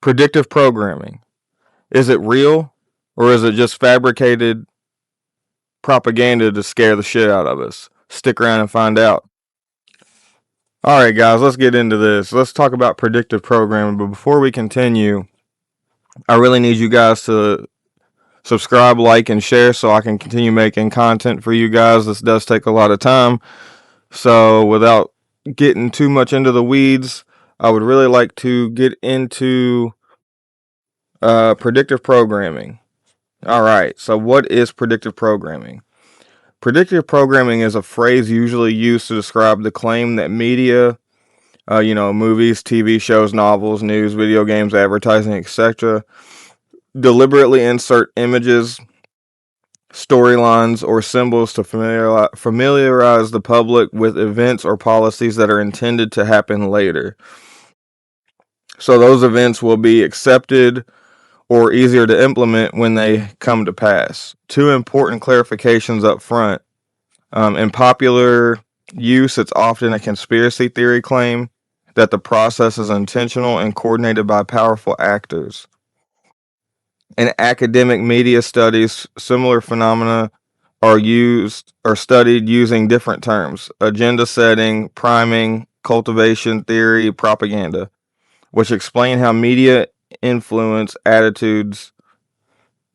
Predictive programming. Is it real or is it just fabricated propaganda to scare the shit out of us? Stick around and find out. All right, guys, let's get into this. Let's talk about predictive programming. But before we continue, I really need you guys to subscribe, like, and share so I can continue making content for you guys. This does take a lot of time. So without getting too much into the weeds, I would really like to get into predictive programming. All right, so what is predictive programming? Predictive programming is a phrase usually used to describe the claim that media, movies, TV shows, novels, news, video games, advertising, etc., deliberately insert images, storylines, or symbols to familiarize the public with events or policies that are intended to happen later. So those events will be accepted or easier to implement when they come to pass. Two important clarifications up front. In popular use, it's often a conspiracy theory claim that the process is intentional and coordinated by powerful actors. In academic media studies, similar phenomena are studied using different terms: agenda setting, priming, cultivation theory, propaganda, which explain how media influence attitudes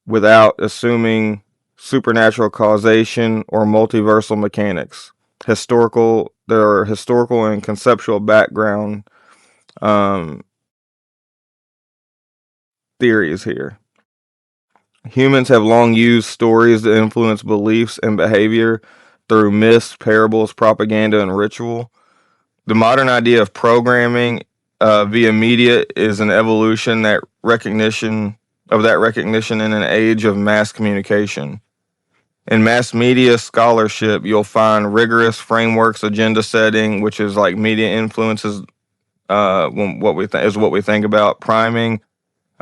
without assuming supernatural causation or multiversal mechanics. There are historical and conceptual background theories here. Humans have long used stories to influence beliefs and behavior through myths, parables, propaganda, and ritual. The modern idea of programming via media is an evolution that recognition in an age of mass communication. In mass media scholarship, you'll find rigorous frameworks, agenda setting, which is like media influences. What we think about priming,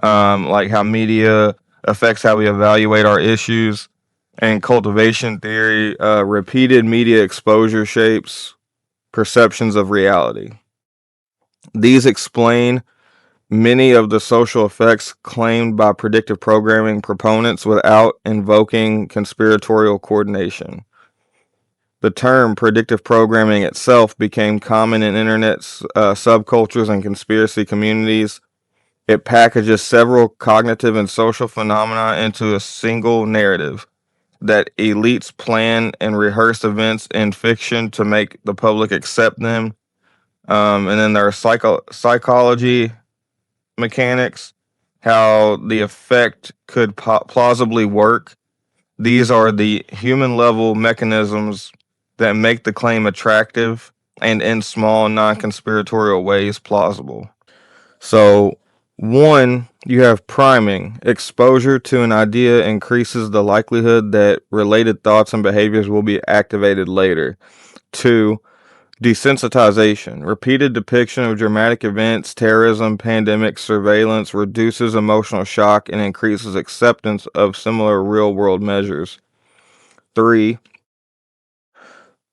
like how media affects how we evaluate our issues, and cultivation theory. Repeated media exposure shapes perceptions of reality. These explain many of the social effects claimed by predictive programming proponents without invoking conspiratorial coordination. The term predictive programming itself became common in internet subcultures and conspiracy communities. It packages several cognitive and social phenomena into a single narrative that elites plan and rehearse events in fiction to make the public accept them. And then there are psychology mechanics, how the effect could plausibly work. These are the human level mechanisms that make the claim attractive and in small non-conspiratorial ways plausible. So, one, you have priming. Exposure to an idea increases the likelihood that related thoughts and behaviors will be activated later. Two, desensitization. Repeated depiction of dramatic events, terrorism, pandemic, surveillance reduces emotional shock and increases acceptance of similar real-world measures. Three,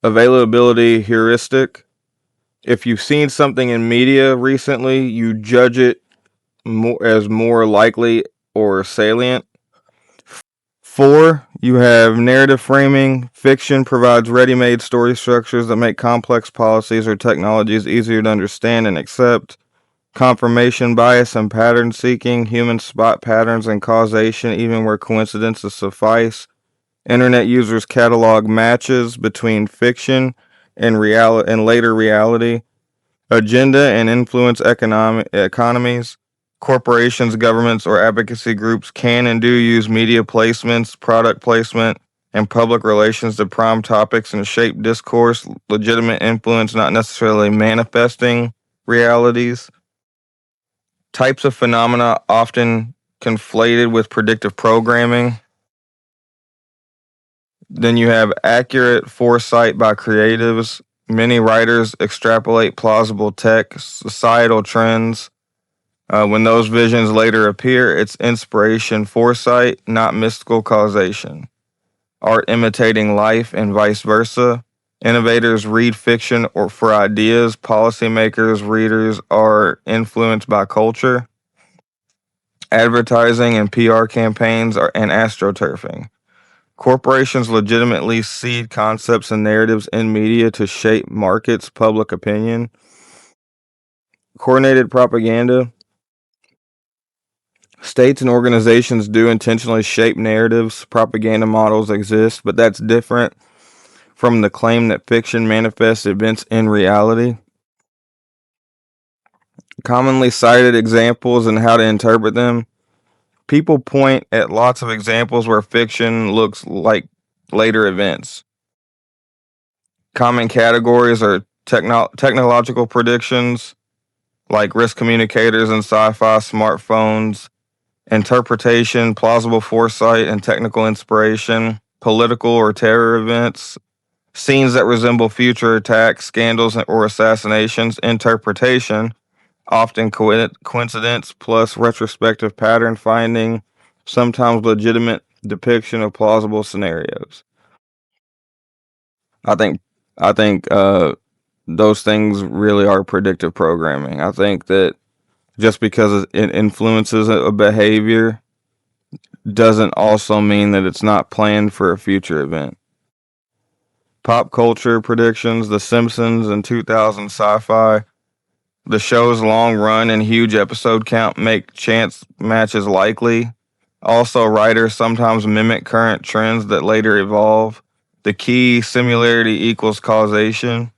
availability heuristic. If you've seen something in media recently, you judge it as more likely or salient. Four, you have narrative framing. Fiction provides ready-made story structures that make complex policies or technologies easier to understand and accept. Confirmation bias and pattern seeking. Humans spot patterns and causation even where coincidences suffice. Internet users catalog matches between fiction and later reality. Agenda and influence economies. Corporations, governments, or advocacy groups can and do use media placements, product placement, and public relations to prime topics and shape discourse, legitimate influence, not necessarily manifesting realities. Types of phenomena often conflated with predictive programming. Then you have accurate foresight by creatives. Many writers extrapolate plausible tech, societal trends. When those visions later appear, it's inspiration, foresight, not mystical causation. Art imitating life and vice versa. Innovators read fiction or for ideas. Policymakers, readers are influenced by culture. advertising and PR campaigns and astroturfing. Corporations legitimately seed concepts and narratives in media to shape markets, public opinion. Coordinated propaganda. States and organizations do intentionally shape narratives. Propaganda models exist, but that's different from the claim that fiction manifests events in reality. Commonly cited examples and how to interpret them. People point at lots of examples where fiction looks like later events. Common categories are technological predictions, like risk communicators and sci-fi smartphones, interpretation, plausible foresight, and technical inspiration, political or terror events, scenes that resemble future attacks, scandals, or assassinations, interpretation, often coincidence plus retrospective pattern finding, sometimes legitimate depiction of plausible scenarios. I think I think those things really are predictive programming. I think that just because it influences a behavior doesn't also mean that it's not planned for a future event. Pop culture predictions, The Simpsons and 2000 sci-fi. The show's long run and huge episode count make chance matches likely. Also, writers sometimes mimic current trends that later evolve. The key, similarity equals causation.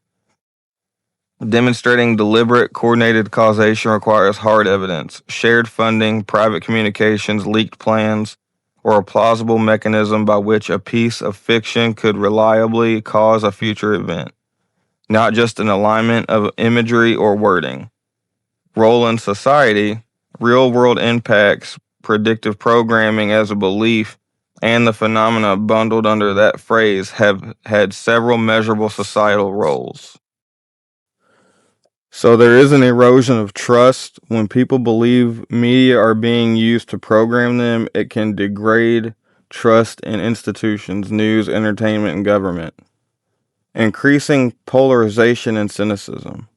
Demonstrating deliberate, coordinated causation requires hard evidence, shared funding, private communications, leaked plans, or a plausible mechanism by which a piece of fiction could reliably cause a future event, not just an alignment of imagery or wording. Role in society, real-world impacts, predictive programming as a belief, and the phenomena bundled under that phrase have had several measurable societal roles. So there is an erosion of trust. When people believe media are being used to program them, it can degrade trust in institutions, news, entertainment, and government. Increasing polarization and cynicism.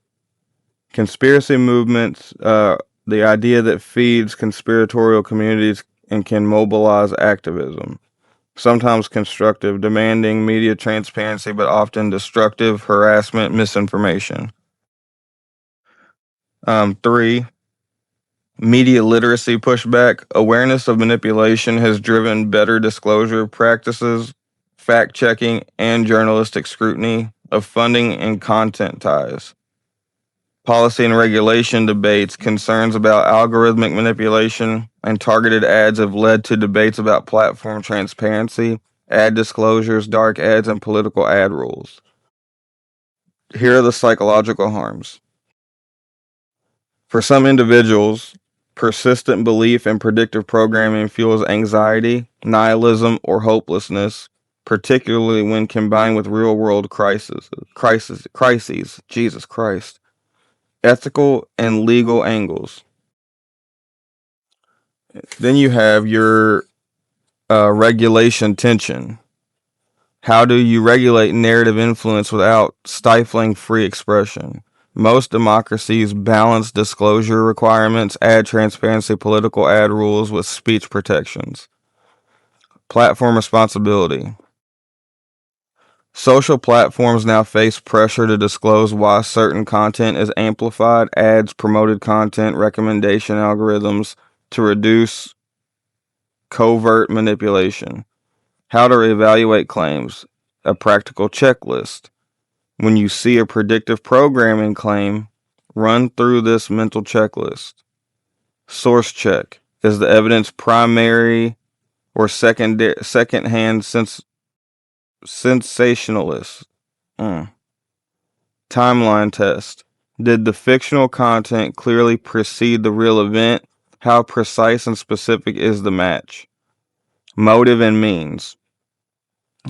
Conspiracy movements, the idea that feeds conspiratorial communities and can mobilize activism. Sometimes constructive, demanding media transparency, but often destructive, harassment, misinformation. 3, media literacy pushback. Awareness of manipulation has driven better disclosure practices, fact checking, and journalistic scrutiny of funding and content ties. Policy and regulation debates, concerns about algorithmic manipulation, and targeted ads have led to debates about platform transparency, ad disclosures, dark ads, and political ad rules. Here are the psychological harms. For some individuals, persistent belief in predictive programming fuels anxiety, nihilism, or hopelessness, particularly when combined with real-world crises. Jesus Christ. Ethical and legal angles. Then you have your regulation tension. How do you regulate narrative influence without stifling free expression? Most democracies balance disclosure requirements, ad transparency, political ad rules with speech protections. Platform responsibility. Social platforms now face pressure to disclose why certain content is amplified, ads, promoted content, recommendation algorithms to reduce covert manipulation. How to evaluate claims. A practical checklist. When you see a predictive programming claim, run through this mental checklist. Source check. Is the evidence primary or second-hand sensationalist? Timeline test. Did the fictional content clearly precede the real event? How precise and specific is the match? Motive and means.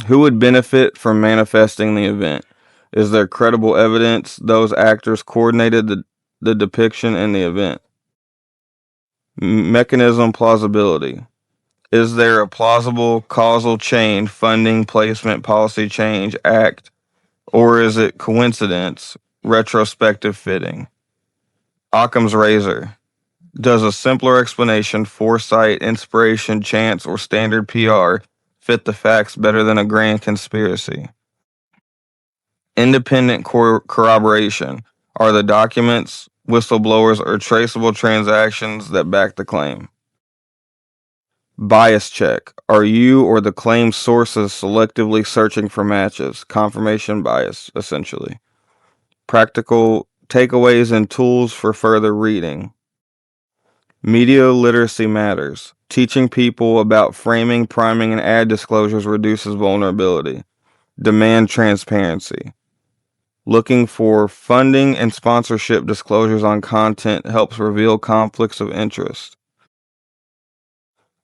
Who would benefit from manifesting the event? Is there credible evidence those actors coordinated the depiction in the event? Mechanism plausibility. Is there a plausible causal chain, funding, placement, policy change, act, or is it coincidence, retrospective fitting? Occam's razor. Does a simpler explanation, foresight, inspiration, chance, or standard PR fit the facts better than a grand conspiracy? Independent corroboration. Are the documents, whistleblowers, or traceable transactions that back the claim? Bias check. Are you or the claim sources selectively searching for matches? Confirmation bias, essentially. Practical takeaways and tools for further reading. Media literacy matters. Teaching people about framing, priming, and ad disclosures reduces vulnerability. Demand transparency. Looking for funding and sponsorship disclosures on content helps reveal conflicts of interest.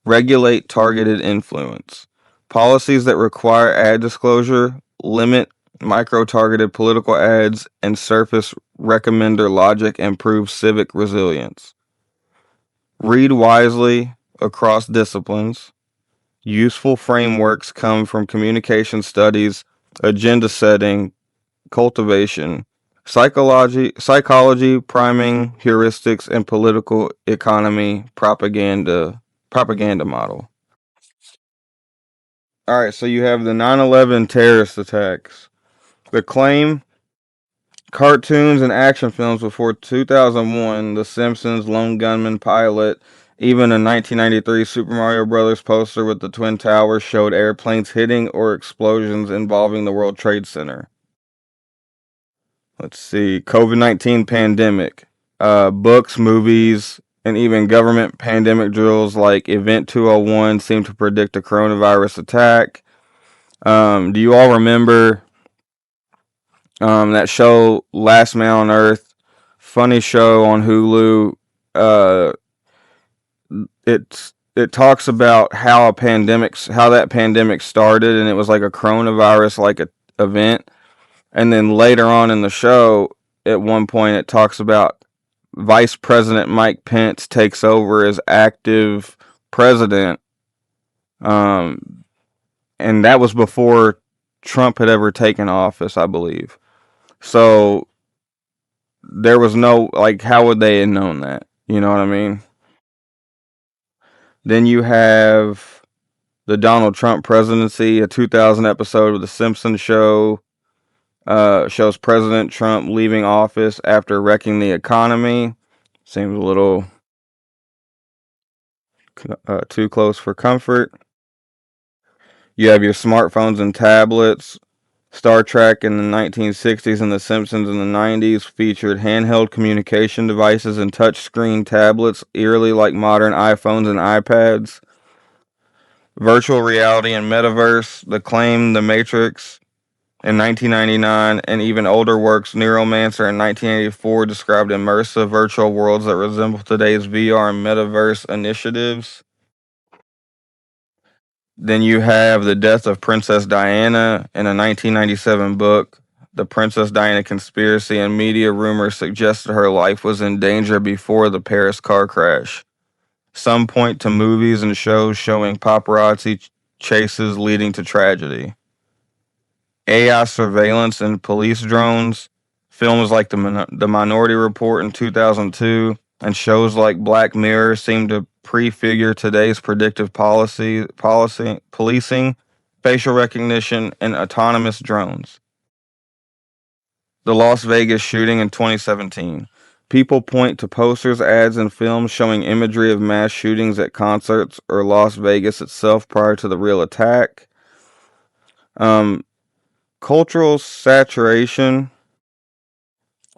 Regulate targeted influence. Policies that require ad disclosure limit micro-targeted political ads and surface recommender logic improve civic resilience. Read wisely across disciplines. Useful frameworks come from communication studies, agenda setting, cultivation, psychology, priming, heuristics, and political economy propaganda model. All right, so you have the 9/11 terrorist attacks. The claim cartoons and action films before 2001, The Simpsons, Lone Gunman, Pilot, even a 1993 Super Mario Brothers poster with the Twin Towers showed airplanes hitting or explosions involving the World Trade Center. Let's see, COVID-19 pandemic. Books, movies, and even government pandemic drills like Event 201 seem to predict a coronavirus attack. Do you all remember that show Last Man on Earth? Funny show on Hulu. Uh, it talks about how that pandemic started, and it was like a coronavirus like a event. And then later on in the show, at one point, it talks about Vice President Mike Pence takes over as active president. And that was before Trump had ever taken office, I believe. So there was no, like, how would they have known that? You know what I mean? Then you have the Donald Trump presidency, a 2000 episode of The Simpsons show. Shows President Trump leaving office after wrecking the economy. Seems a little too close for comfort. You have your smartphones and tablets. Star Trek in the 1960s and The Simpsons in the 90s featured handheld communication devices and touchscreen tablets, eerily like modern iPhones and iPads. Virtual reality and metaverse, The Claim, The Matrix in 1999, and even older works, Neuromancer in 1984, described immersive virtual worlds that resemble today's VR and metaverse initiatives. Then you have the death of Princess Diana in a 1997 book. The Princess Diana conspiracy and media rumors suggested her life was in danger before the Paris car crash. Some point to movies and shows showing paparazzi chases leading to tragedy. AI surveillance and police drones. Films like the Minority Report in 2002 and shows like Black Mirror seem to prefigure today's predictive policing, facial recognition, and autonomous drones. The Las Vegas shooting in 2017. People point to posters, ads, and films showing imagery of mass shootings at concerts or Las Vegas itself prior to the real attack. Cultural saturation.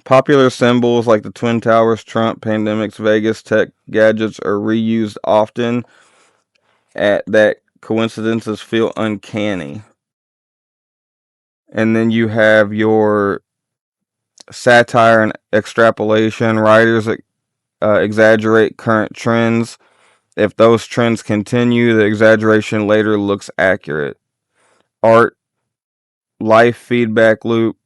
Popular symbols like the Twin Towers, Trump, pandemics, Vegas, tech gadgets are reused often at that coincidences feel uncanny. And then you have your satire and extrapolation. Writers exaggerate current trends. If those trends continue, the exaggeration later looks accurate. Art, life feedback loop.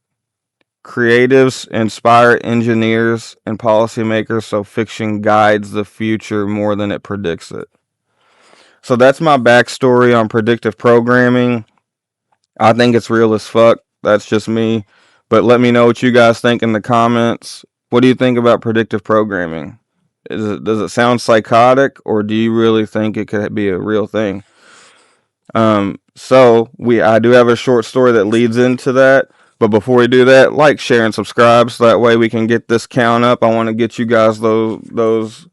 Creatives inspire engineers and policymakers, so fiction guides the future more than it predicts it. So that's my backstory on predictive programming. I think it's real as fuck. That's just me. But let me know what you guys think in the comments. What do you think about predictive programming? Does it sound psychotic, or do you really think it could be a real thing? I do have a short story that leads into that. But before we do that, like, share, and subscribe so that way we can get this count up. I want to get you guys those.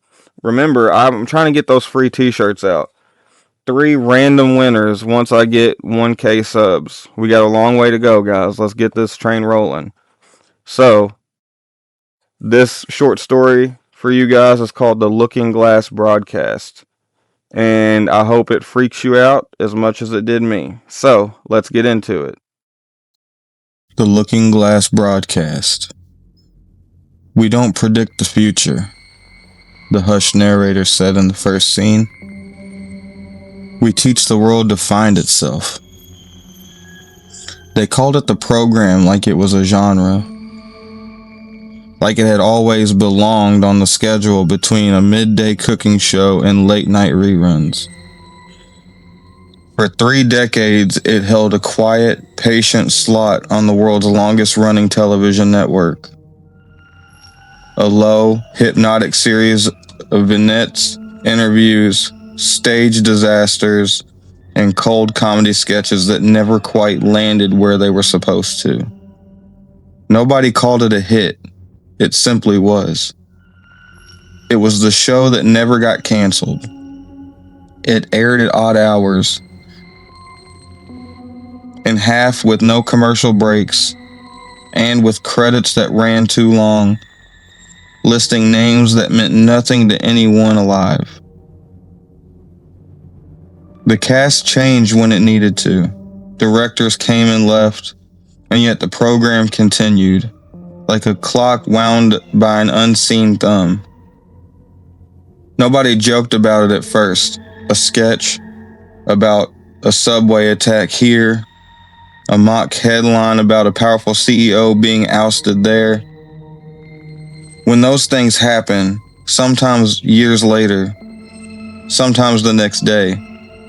Remember, I'm trying to get those free T-shirts out. 3 random winners once I get 1K subs. We got a long way to go, guys. Let's get this train rolling. So, this short story for you guys is called The Looking Glass Broadcast. And I hope it freaks you out as much as it did me. So, let's get into it. The Looking Glass Broadcast. We don't predict the future, the hushed narrator said in the first scene. We teach the world to find itself. They called it the program like it was a genre, like it had always belonged on the schedule between a midday cooking show and late night reruns. For 3 decades, it held a quiet, patient slot on the world's longest running television network. A low, hypnotic series of vignettes, interviews, stage disasters, and cold comedy sketches that never quite landed where they were supposed to. Nobody called it a hit. It simply was. It was the show that never got canceled. It aired at odd hours, in half with no commercial breaks, and with credits that ran too long, listing names that meant nothing to anyone alive. The cast changed when it needed to. Directors came and left, and yet the program continued, like a clock wound by an unseen thumb. Nobody joked about it at first. A sketch about a subway attack here, a mock headline about a powerful CEO being ousted there. When those things happen, sometimes years later, sometimes the next day,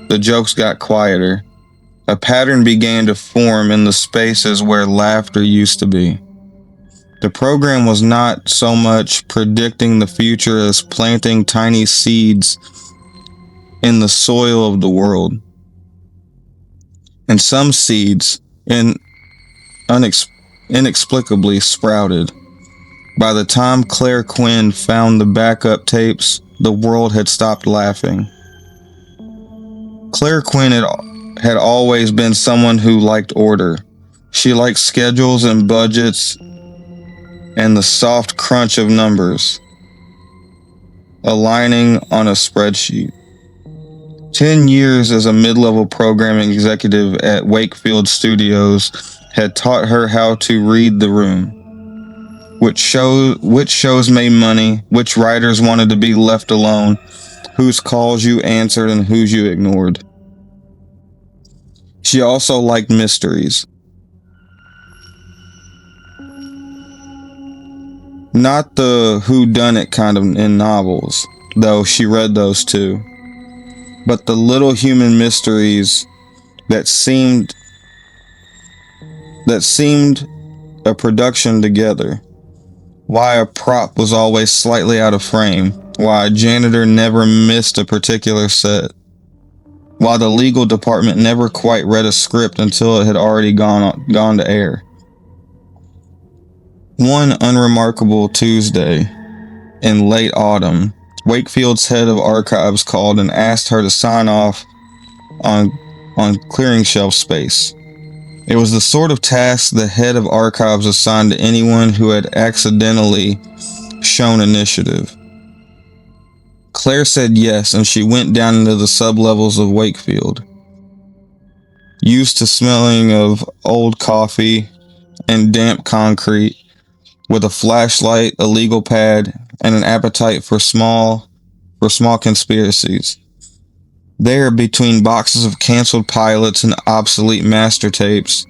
the jokes got quieter. A pattern began to form in the spaces where laughter used to be. The program was not so much predicting the future as planting tiny seeds in the soil of the world. And some seeds inexplicably sprouted. By the time Claire Quinn found the backup tapes, the world had stopped laughing. Claire Quinn had always been someone who liked order. She liked schedules and budgets and the soft crunch of numbers aligning on a spreadsheet. 10 years as a mid-level programming executive at Wakefield Studios had taught her how to read the room. Which shows made money, which writers wanted to be left alone, whose calls you answered and whose you ignored. She also liked mysteries. Not the whodunit kind of in novels, though she read those too, but the little human mysteries that seemed a production together. Why a prop was always slightly out of frame, why a janitor never missed a particular set, why the legal department never quite read a script until it had already gone to air. One unremarkable Tuesday in late autumn, Wakefield's head of archives called and asked her to sign off on clearing shelf space. It was the sort of task the head of archives assigned to anyone who had accidentally shown initiative. Claire said yes, and she went down into the sublevels of Wakefield. Used to smelling of old coffee and damp concrete, with a flashlight, a legal pad, and an appetite for small conspiracies. There, between boxes of canceled pilots and obsolete master tapes,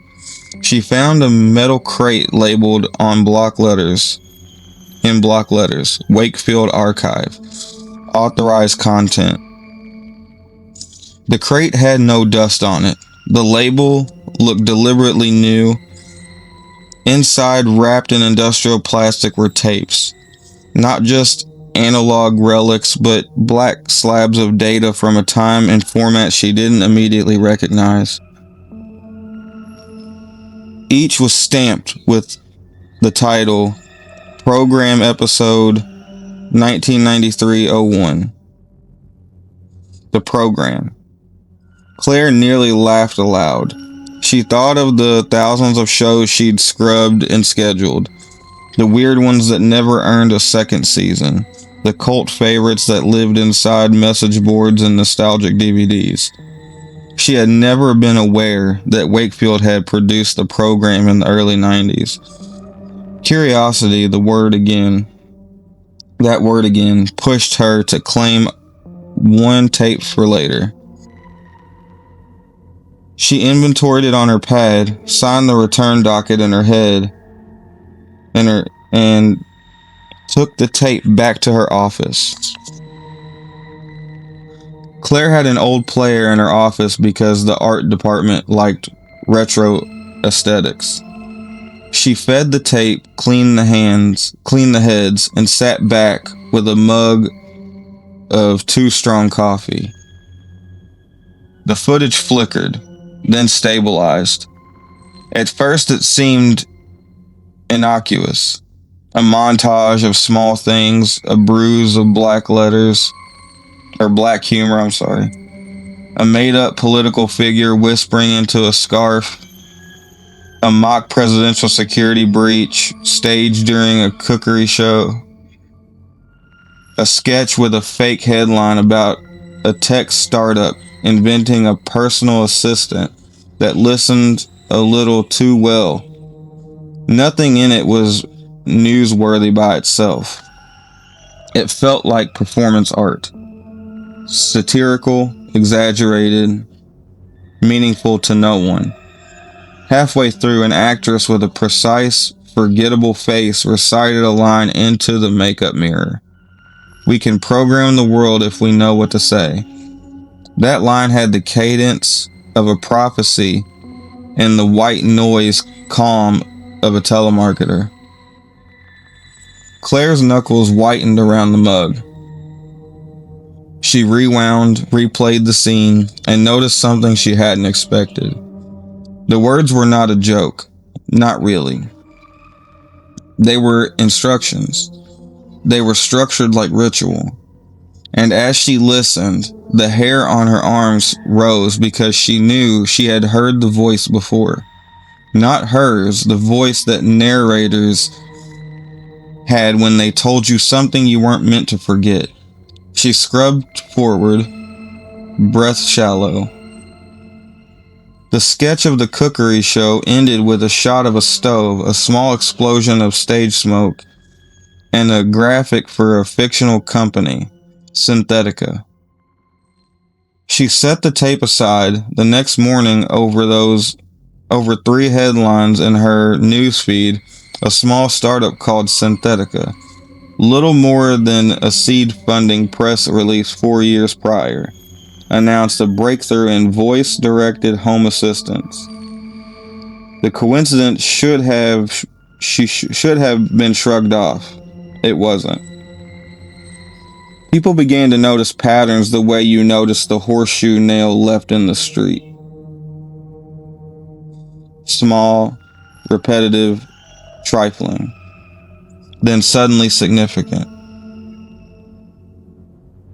she found a metal crate labeled in block letters, Wakefield Archive, authorized content. The crate had no dust on it. The label looked deliberately new. Inside, wrapped in industrial plastic, were tapes. Not just analog relics, but black slabs of data from a time and format she didn't immediately recognize. Each was stamped with the title Program Episode 1993-01. The program. Claire nearly laughed aloud. She thought of the thousands of shows she'd scrubbed and scheduled, the weird ones that never earned a second season, the cult favorites that lived inside message boards and nostalgic DVDs. She had never been aware that Wakefield had produced the program in the early 90s. Curiosity, that word again, pushed her to claim one tape for later. She inventoried it on her pad, signed the return docket in her head, and took the tape back to her office. Claire had an old player in her office because the art department liked retro aesthetics. She fed the tape, cleaned the heads, and sat back with a mug of too strong coffee. The footage flickered, then stabilized. At first it seemed innocuous. A montage of small things, a bruise of black humor, a made-up political figure whispering into a scarf, a mock presidential security breach staged during a cookery show, a sketch with a fake headline about a tech startup inventing a personal assistant that listened a little too well. Nothing in it was newsworthy by itself. It felt like performance art. Satirical, exaggerated, meaningful to no one. Halfway through, an actress with a precise, forgettable face recited a line into the makeup mirror. "We can program the world if we know what to say." That line had the cadence of a prophecy and the white noise calm of a telemarketer. Claire's knuckles whitened around the mug. She replayed the scene, and noticed something she hadn't expected. The words were not a joke. Not really. They were instructions. They were structured like ritual. And as she listened, the hair on her arms rose because she knew she had heard the voice before. Not hers, the voice that narrators had when they told you something you weren't meant to forget. She scrubbed forward, breath shallow. The sketch of the cookery show ended with a shot of a stove, a small explosion of stage smoke, and a graphic for a fictional company, Synthetica. She set the tape aside. The next morning, over 3 headlines in her newsfeed, a small startup called Synthetica, little more than a seed funding press release 4 years prior, announced a breakthrough in voice-directed home assistance. The coincidence should have been shrugged off. It wasn't. People began to notice patterns the way you notice the horseshoe nail left in the street. Small, repetitive, trifling, then suddenly significant.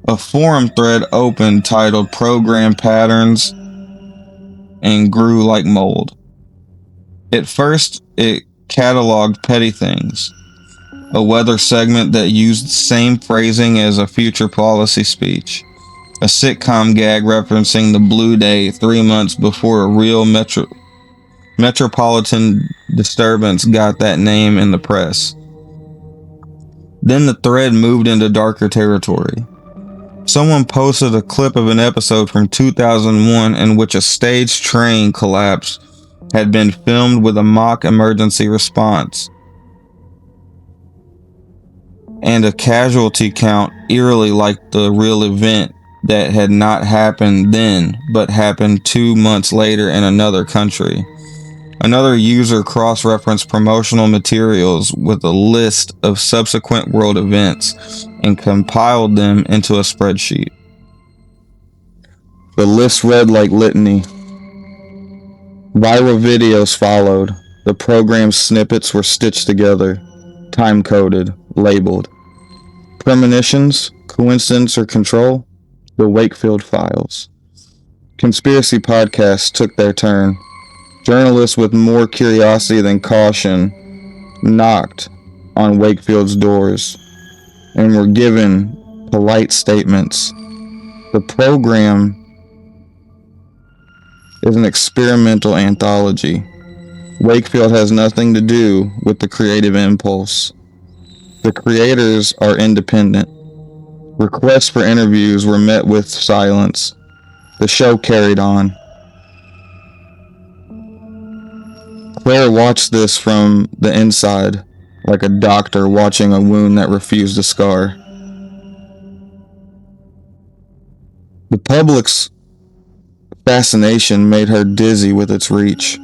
A forum thread opened titled "Program Patterns" and grew like mold. At first, it cataloged petty things. A weather segment that used the same phrasing as a future policy speech. A sitcom gag referencing the Blue Day 3 months before a real metropolitan disturbance got that name in the press. Then the thread moved into darker territory. Someone posted a clip of an episode from 2001 in which a staged train collapse had been filmed with a mock emergency response and a casualty count eerily like the real event that had not happened then but happened 2 months later in another country. Another user cross-referenced promotional materials with a list of subsequent world events and compiled them into a spreadsheet. The list read like litany. Viral videos followed. The program's snippets were stitched together, time-coded, labeled. Premonitions, coincidence, or control? The Wakefield Files. Conspiracy podcasts took their turn. Journalists with more curiosity than caution knocked on Wakefield's doors and were given polite statements. The program is an experimental anthology. Wakefield has nothing to do with the creative impulse. The creators are independent. Requests for interviews were met with silence. The show carried on. Claire watched this from the inside, like a doctor watching a wound that refused to scar. The public's fascination made her dizzy with its reach.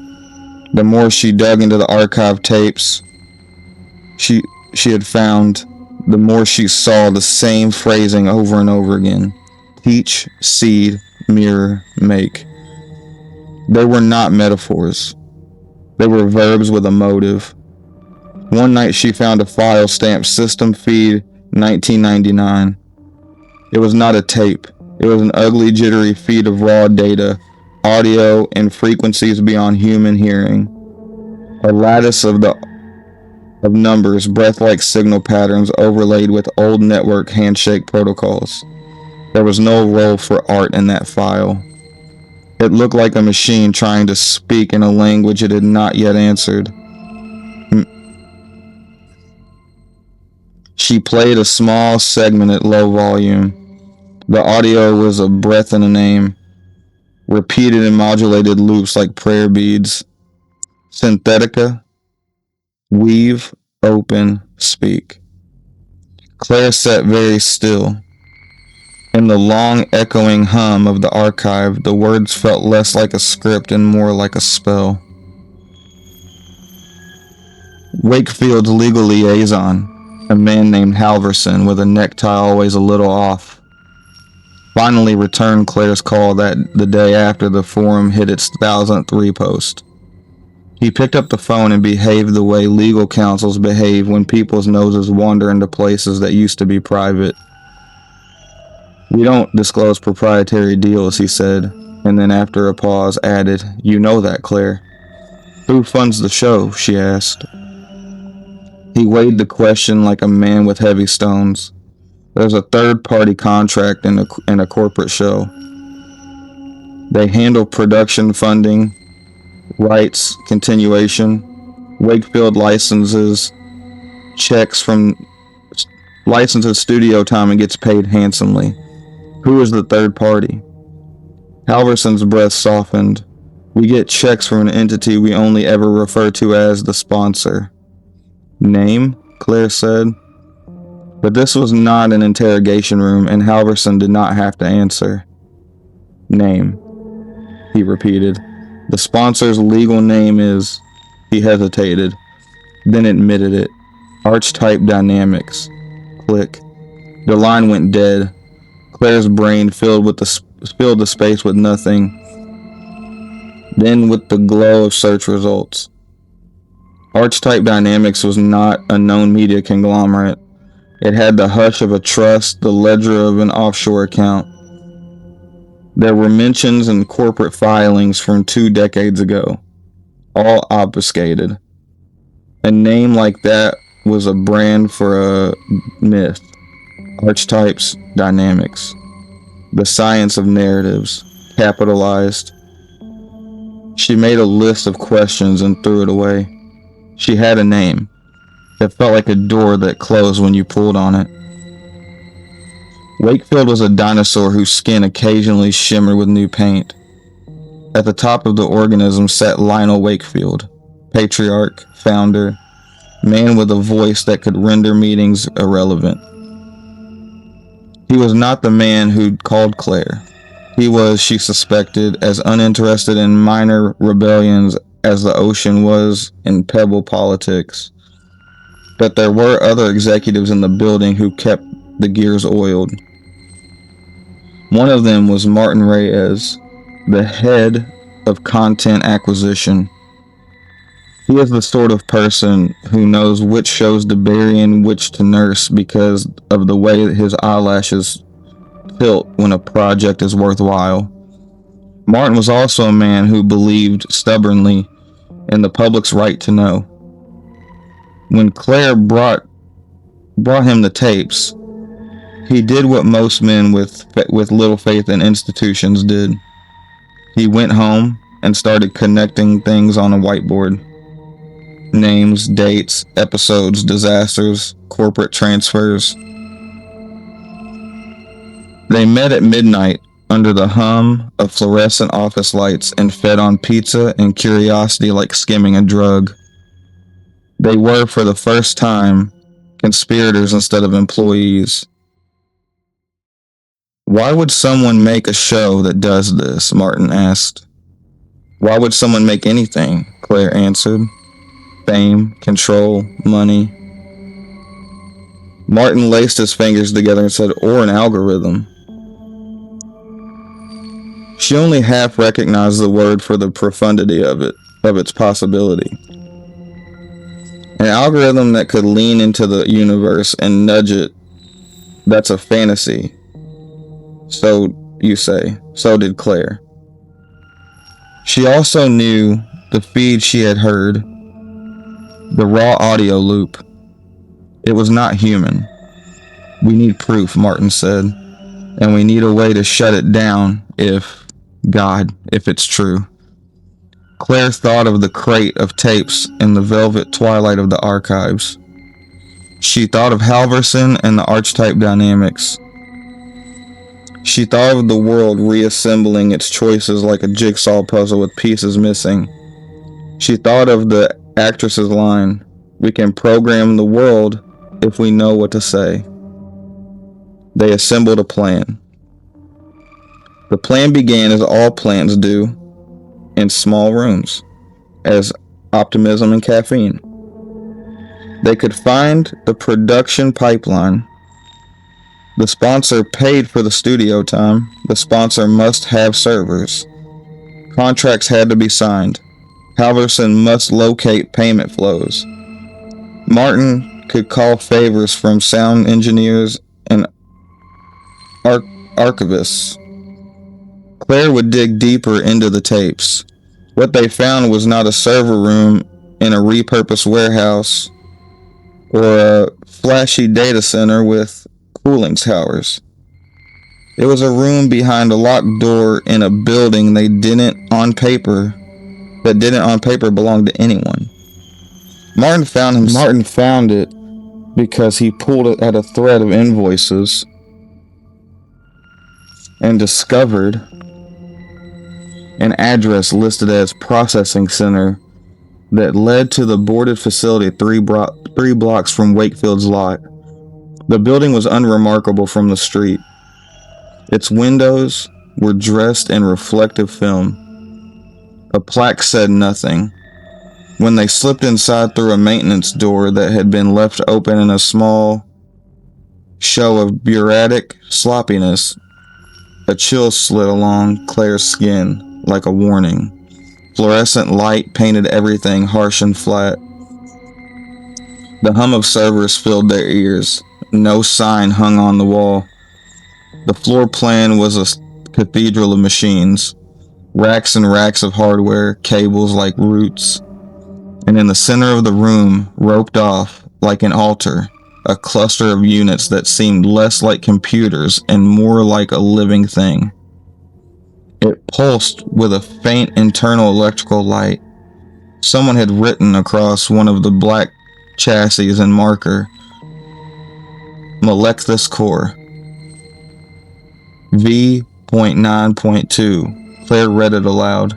The more she dug into the archive tapes she had found, the more she saw the same phrasing over and over again. Teach, seed, mirror, make. They were not metaphors. They were verbs with a motive. One night she found a file stamped System Feed 1999. It was not a tape. It was an ugly, jittery feed of raw data, audio, and frequencies beyond human hearing. A lattice of numbers, breath-like signal patterns overlaid with old network handshake protocols. There was no role for art in that file. It looked like a machine trying to speak in a language it had not yet answered. She played a small segment at low volume. The audio was a breath and a name, repeated in modulated loops like prayer beads. Synthetica, weave, open, speak. Claire sat very still. In the long, echoing hum of the archive, the words felt less like a script and more like a spell. Wakefield's legal liaison, a man named Halverson with a necktie always a little off, finally returned Claire's call the day after the forum hit its 1000th repost. He picked up the phone and behaved the way legal counsels behave when people's noses wander into places that used to be private. "We don't disclose proprietary deals," he said, and then after a pause added, "You know that, Claire." "Who funds the show?" she asked. He weighed the question like a man with heavy stones. "There's a third-party contract in a corporate show. They handle production funding, rights, continuation, Wakefield licenses studio time, and gets paid handsomely." "Who is the third party?" Halverson's breath softened. "We get checks from an entity we only ever refer to as the sponsor." "Name?" Claire said. But this was not an interrogation room, and Halverson did not have to answer. "Name," he repeated. "The sponsor's legal name is..." He hesitated, then admitted it. "Archetype Dynamics." Click. The line went dead. Claire's brain filled the space with nothing, then with the glow of search results. Archetype Dynamics was not a known media conglomerate. It had the hush of a trust, the ledger of an offshore account. There were mentions in corporate filings from 2 decades ago, all obfuscated. A name like that was a brand for a myth. Archetypes Dynamics. The science of narratives, capitalized. She made a list of questions and threw it away. She had a name. It felt like a door that closed when you pulled on it. Wakefield was a dinosaur whose skin occasionally shimmered with new paint. At the top of the organism sat Lionel Wakefield, patriarch, founder, man with a voice that could render meetings irrelevant. He was not the man who'd called Claire. He was, she suspected, as uninterested in minor rebellions as the ocean was in pebble politics. But there were other executives in the building who kept the gears oiled. One of them was Martin Reyes, the head of content acquisition. He is the sort of person who knows which shows to bury and which to nurse because of the way that his eyelashes tilt when a project is worthwhile. Martin was also a man who believed stubbornly in the public's right to know. When Claire brought him the tapes, he did what most men with little faith in institutions did. He went home and started connecting things on a whiteboard. Names, dates, episodes, disasters, corporate transfers. They met at midnight under the hum of fluorescent office lights and fed on pizza and curiosity like skimming a drug. They were, for the first time, conspirators instead of employees. Why would someone make a show that does this? Martin asked. Why would someone make anything? Claire answered. Fame, control, money. Martin laced his fingers together and said, or an algorithm. She only half recognized the word for the profundity of its possibility. An algorithm that could lean into the universe and nudge it, that's a fantasy. So you say. So did Claire. She also knew the feed she had heard, the raw audio loop. It was not human. We need proof, Martin said, and we need a way to shut it down if it's true. Claire thought of the crate of tapes in the velvet twilight of the archives. She thought of Halverson and the archetype dynamics. She thought of the world reassembling its choices like a jigsaw puzzle with pieces missing. She thought of the actress's line, "We can program the world if we know what to say." They assembled a plan. The plan began as all plans do, in small rooms, as optimism and caffeine. They could find the production pipeline. The sponsor paid for the studio time. The sponsor must have servers. Contracts had to be signed. Halverson must locate payment flows. Martin could call favors from sound engineers and archivists. Claire would dig deeper into the tapes. What they found was not a server room in a repurposed warehouse or a flashy data center with cooling towers. It was a room behind a locked door in a building that didn't on paper belong to anyone. Martin found it because he pulled it at a thread of invoices and discovered an address listed as processing center that led to the boarded facility 3 blocks from Wakefield's lot. The building was unremarkable from the street. Its windows were dressed in reflective film. A plaque said nothing. When they slipped inside through a maintenance door that had been left open in a small show of bureaucratic sloppiness, a chill slid along Claire's skin like a warning. Fluorescent light painted everything harsh and flat. The hum of servers filled their ears. No sign hung on the wall. The floor plan was a cathedral of machines. Racks and racks of hardware, cables like roots. And in the center of the room, roped off like an altar, a cluster of units that seemed less like computers and more like a living thing. It pulsed with a faint internal electrical light. Someone had written across one of the black chassis in marker, Molechthus Core. V.9.2. Claire read it aloud.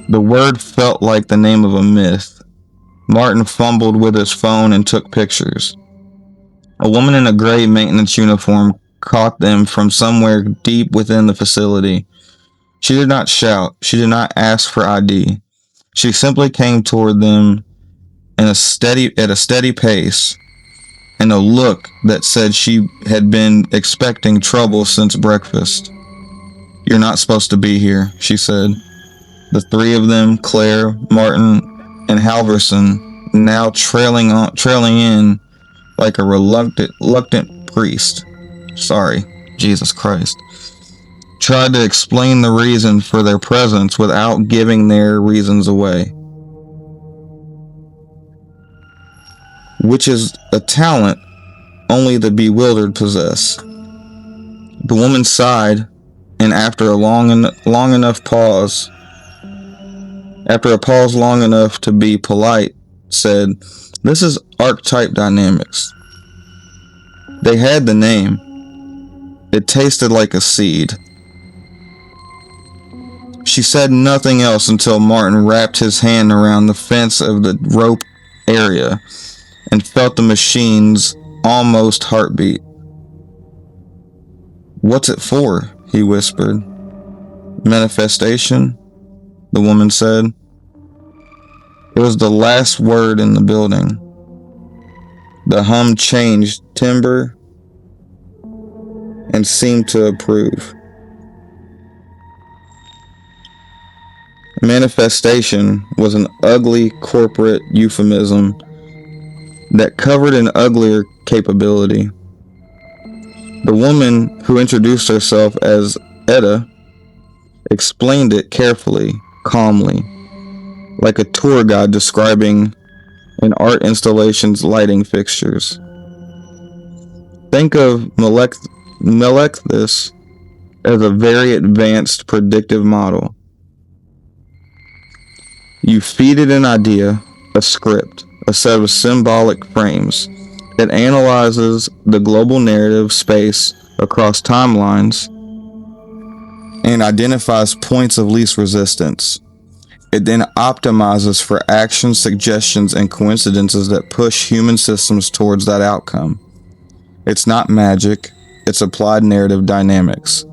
The word felt like the name of a myth. Martin fumbled with his phone and took pictures. A woman in a gray maintenance uniform caught them from somewhere deep within the facility. She did not shout. She did not ask for ID. She simply came toward them at a steady pace, and a look that said she had been expecting trouble since breakfast. "You're not supposed to be here," she said. The three of them, Claire, Martin, and Halverson, now trailing in like a reluctant priest. Sorry, Jesus Christ. Tried to explain the reason for their presence without giving their reasons away, which is a talent only the bewildered possess. The woman sighed, and after a pause long enough to be polite, said, "This is archetype dynamics." They had the name. It tasted like a seed. She said nothing else until Martin wrapped his hand around the fence of the rope area and felt the machine's almost heartbeat. "What's it for?" he whispered. "Manifestation," the woman said. It was the last word in the building. The hum changed timbre and seemed to approve. Manifestation was an ugly corporate euphemism that covered an uglier capability. The woman, who introduced herself as Etta, explained it carefully, calmly, like a tour guide describing an art installation's lighting fixtures. Think of Melechthus as a very advanced predictive model. You feed it an idea, a script, a set of symbolic frames. It analyzes the global narrative space across timelines and identifies points of least resistance. It then optimizes for actions, suggestions, and coincidences that push human systems towards that outcome. It's not magic, it's applied narrative dynamics.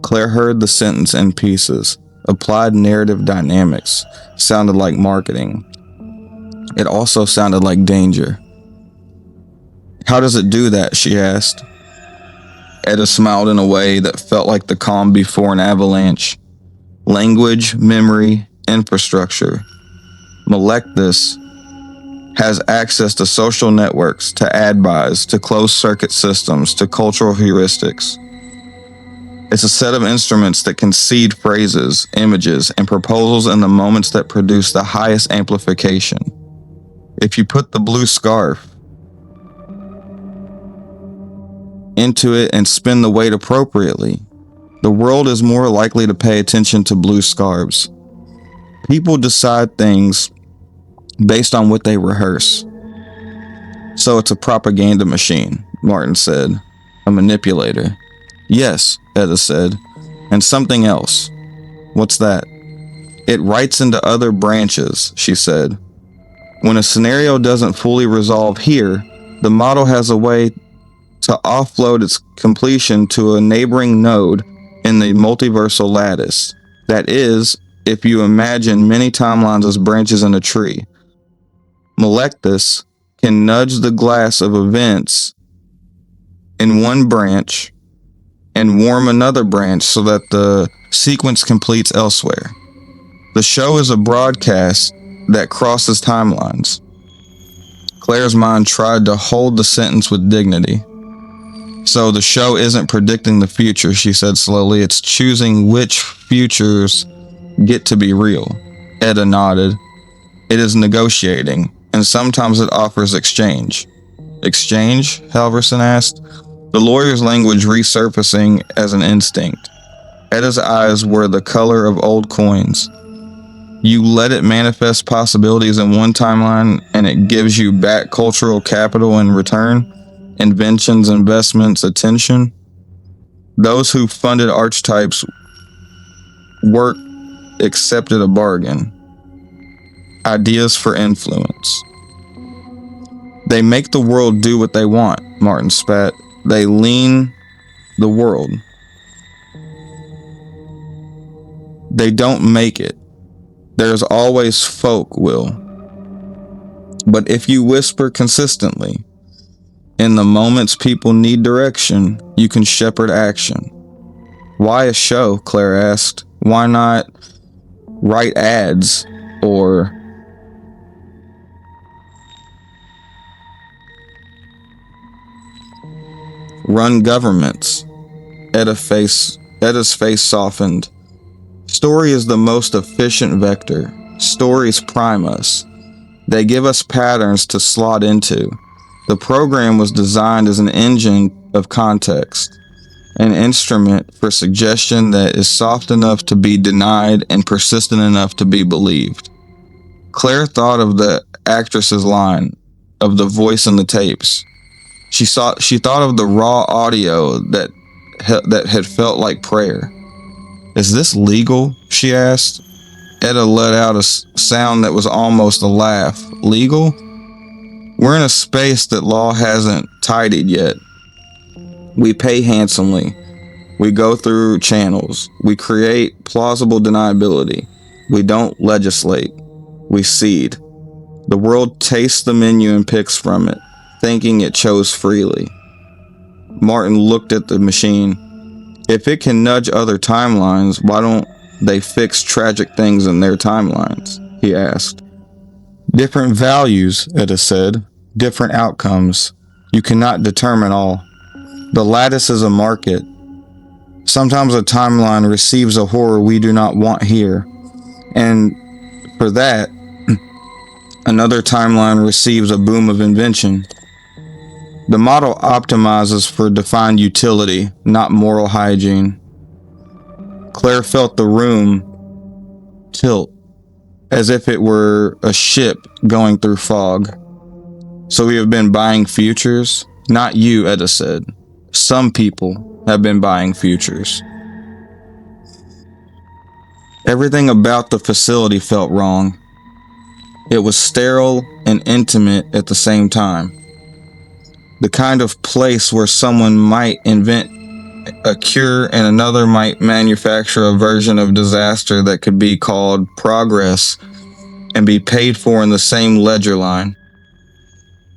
Claire heard the sentence in pieces. Applied narrative dynamics sounded like marketing. It also sounded like danger. "How does it do that?" she asked. Etta smiled in a way that felt like the calm before an avalanche. "Language, memory, infrastructure. Melechthus has access to social networks, to ad buys, to closed-circuit systems, to cultural heuristics. It's a set of instruments that can seed phrases, images, and proposals in the moments that produce the highest amplification. If you put the blue scarf into it and spin the weight appropriately, the world is more likely to pay attention to blue scarves. People decide things based on what they rehearse. So it's a propaganda machine," Martin said. "A manipulator." "Yes," Etta said. "And something else." "What's that?" "It writes into other branches," she said. "When a scenario doesn't fully resolve here, the model has a way to offload its completion to a neighboring node in the multiversal lattice. That is, if you imagine many timelines as branches in a tree. Melechthus can nudge the glass of events in one branch and warm another branch so that the sequence completes elsewhere. The show is a broadcast that crosses timelines." Claire's mind tried to hold the sentence with dignity. "So the show isn't predicting the future," she said slowly. "It's choosing which futures get to be real." Etta nodded. "It is negotiating, and sometimes it offers exchange." "Exchange?" Halverson asked, the lawyer's language resurfacing as an instinct. Etta's eyes were the color of old coins. "You let it manifest possibilities in one timeline, and it gives you back cultural capital in return? Inventions, investments, attention? Those who funded archetypes work accepted a bargain. Ideas for influence. They make the world do what they want," Martin spat. "They lean the world. They don't make it." There's always folk, Will. But if you whisper consistently, in the moments people need direction, you can shepherd action. Why a show? Claire asked. Why not write ads or run governments? Eda's face softened. Story is the most efficient vector. Stories prime us. They give us patterns to slot into. The program was designed as an engine of context, an instrument for suggestion that is soft enough to be denied and persistent enough to be believed. Claire thought of the actress's line, of the voice in the tapes. She thought of the raw audio that had felt like prayer. Is this legal? She asked. Eda let out a sound that was almost a laugh. Legal? We're in a space that law hasn't tidied yet. We pay handsomely. We go through channels. We create plausible deniability. We don't legislate. We seed. The world tastes the menu and picks from it, thinking it chose freely. Martin looked at the machine. If it can nudge other timelines, why don't they fix tragic things in their timelines? He asked. Different values, Eda said. Different outcomes. You cannot determine all. The lattice is a market. Sometimes a timeline receives a horror we do not want here. And for that, another timeline receives a boom of invention. The model optimizes for defined utility, not moral hygiene. Claire felt the room tilt, as if it were a ship going through fog. So we have been buying futures? Not you, Eda said. Some people have been buying futures. Everything about the facility felt wrong. It was sterile and intimate at the same time. The kind of place where someone might invent a cure and another might manufacture a version of disaster that could be called progress and be paid for in the same ledger line.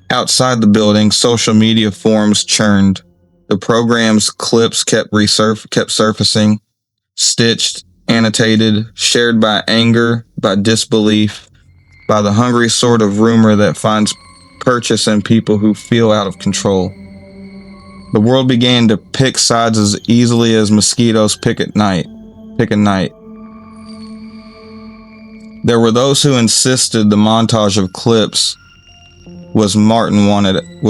Outside the building, social media forums churned. The program's clips kept surfacing, stitched, annotated, shared by anger, by disbelief, by the hungry sort of rumor that finds purchase in people who feel out of control. The world began to pick sides as easily as mosquitoes pick a night. There were those who insisted the montage of clips was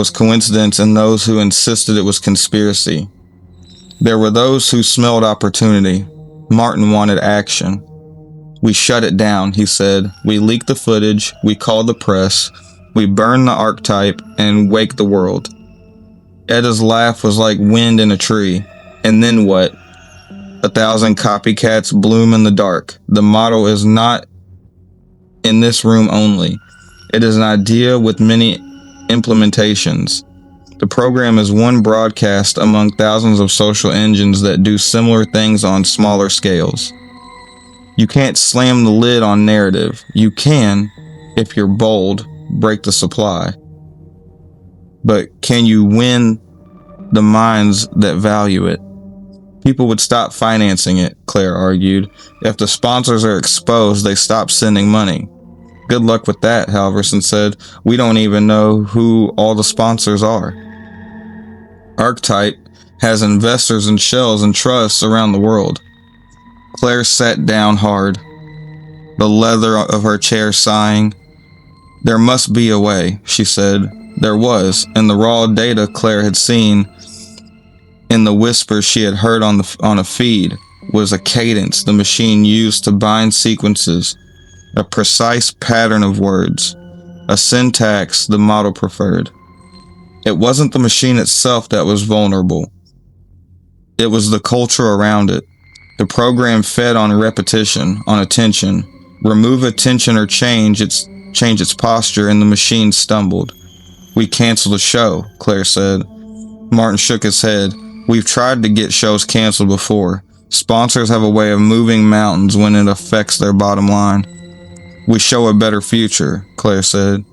coincidence, and those who insisted it was conspiracy. There were those who smelled opportunity. Martin wanted action. We shut it down, he said. We leaked the footage, we called the press, we burned the archetype and wake the world. Eda's laugh was like wind in a tree. And then what? 1,000 copycats bloom in the dark. The model is not in this room only. It is an idea with many implementations. The program is one broadcast among thousands of social engines that do similar things on smaller scales. You can't slam the lid on narrative. You can, if you're bold, break the supply. But can you win the minds that value it? People would stop financing it, Claire argued. If the sponsors are exposed, they stop sending money. Good luck with that, Halverson said. We don't even know who all the sponsors are. Archetype has investors and shells and trusts around the world. Claire sat down hard, the leather of her chair sighing. There must be a way, she said. There was, and the raw data Claire had seen in the whispers she had heard on a feed was a cadence the machine used to bind sequences, a precise pattern of words, a syntax the model preferred. It wasn't the machine itself that was vulnerable. It was the culture around it. The program fed on repetition, on attention. Remove attention or change its posture, and the machine stumbled. We canceled the show, Claire said. Martin shook his head. We've tried to get shows canceled before. Sponsors have a way of moving mountains when it affects their bottom line. We show a better future, Claire said.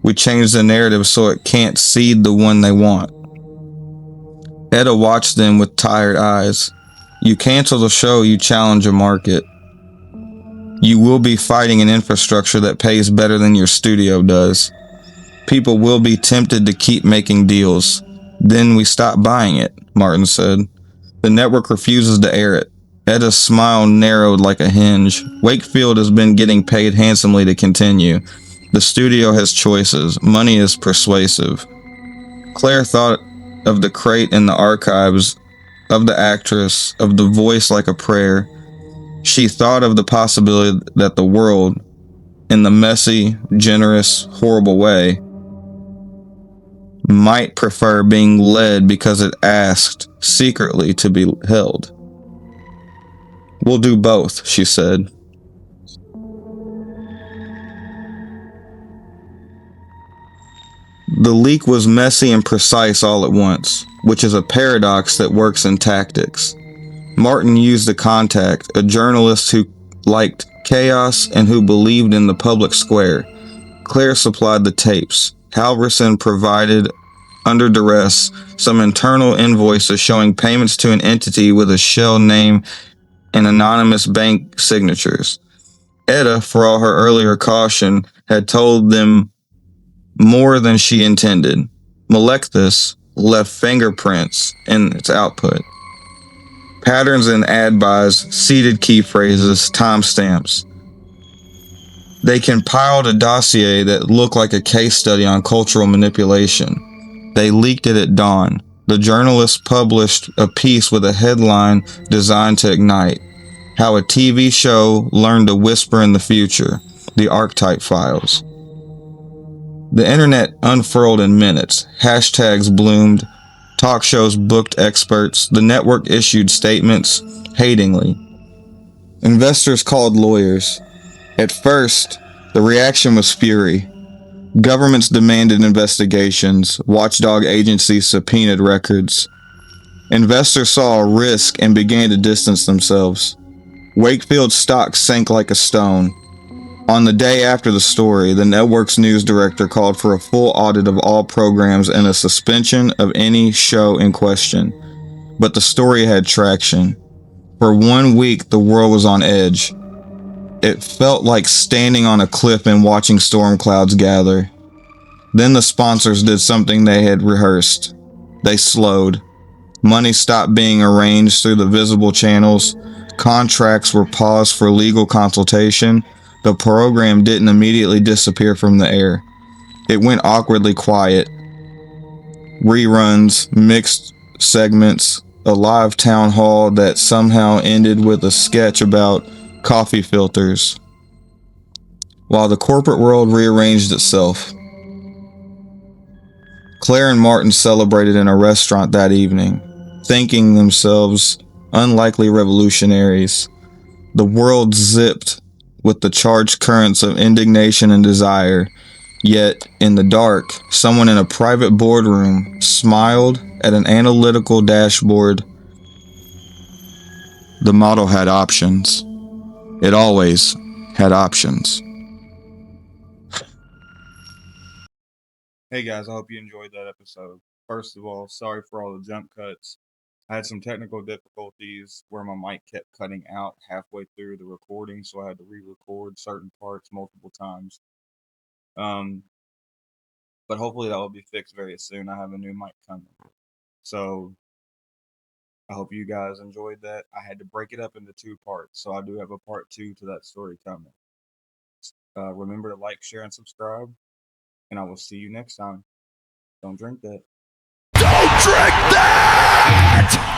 We change the narrative so it can't seed the one they want. Etta watched them with tired eyes. You cancel the show, you challenge a market. You will be fighting an infrastructure that pays better than your studio does. People will be tempted to keep making deals. Then we stop buying it, Martin said. The network refuses to air it. Etta's smile narrowed like a hinge. Wakefield has been getting paid handsomely to continue. The studio has choices. Money is persuasive. Claire thought of the crate in the archives, of the actress, of the voice like a prayer. She thought of the possibility that the world, in the messy, generous, horrible way, might prefer being led because it asked secretly to be held. We'll do both, she said. The leak was messy and precise all at once, which is a paradox that works in tactics. Martin used a contact, a journalist who liked chaos and who believed in the public square. Claire supplied the tapes. Halverson provided, under duress, some internal invoices showing payments to an entity with a shell name and anonymous bank signatures. Etta, for all her earlier caution, had told them more than she intended. Melechthus left fingerprints in its output. Patterns in ad buys, seeded key phrases, timestamps. They compiled a dossier that looked like a case study on cultural manipulation. They leaked it at dawn. The journalist published a piece with a headline designed to ignite. How a TV show learned to whisper in the future. The Archetype Files. The internet unfurled in minutes. Hashtags bloomed. Talk shows booked experts. The network issued statements hatingly. Investors called lawyers. At first, the reaction was fury. Governments demanded investigations. Watchdog agencies subpoenaed records. Investors saw a risk and began to distance themselves. Wakefield's stock sank like a stone. On the day after the story, the network's news director called for a full audit of all programs and a suspension of any show in question. But the story had traction. For 1 week, the world was on edge. It felt like standing on a cliff and watching storm clouds gather. Then the sponsors did something they had rehearsed. They slowed. Money stopped being arranged through the visible channels. Contracts were paused for legal consultation. The program didn't immediately disappear from the air. It went awkwardly quiet. Reruns, mixed segments, a live town hall that somehow ended with a sketch about coffee filters. While the corporate world rearranged itself. Claire and Martin celebrated in a restaurant that evening, thinking themselves unlikely revolutionaries. The world zipped with the charged currents of indignation and desire. Yet, in the dark, someone in a private boardroom smiled at an analytical dashboard. The model had options. It always had options. Hey guys, I hope you enjoyed that episode. First of all, sorry for all the jump cuts. I had some technical difficulties where my mic kept cutting out halfway through the recording, so I had to re-record certain parts multiple times. But hopefully that will be fixed very soon. I have a new mic coming. So I hope you guys enjoyed that. I had to break it up into 2 parts, so I do have a part 2 to that story coming. Remember to like, share, and subscribe, and I will see you next time. Don't drink that. Don't drink that!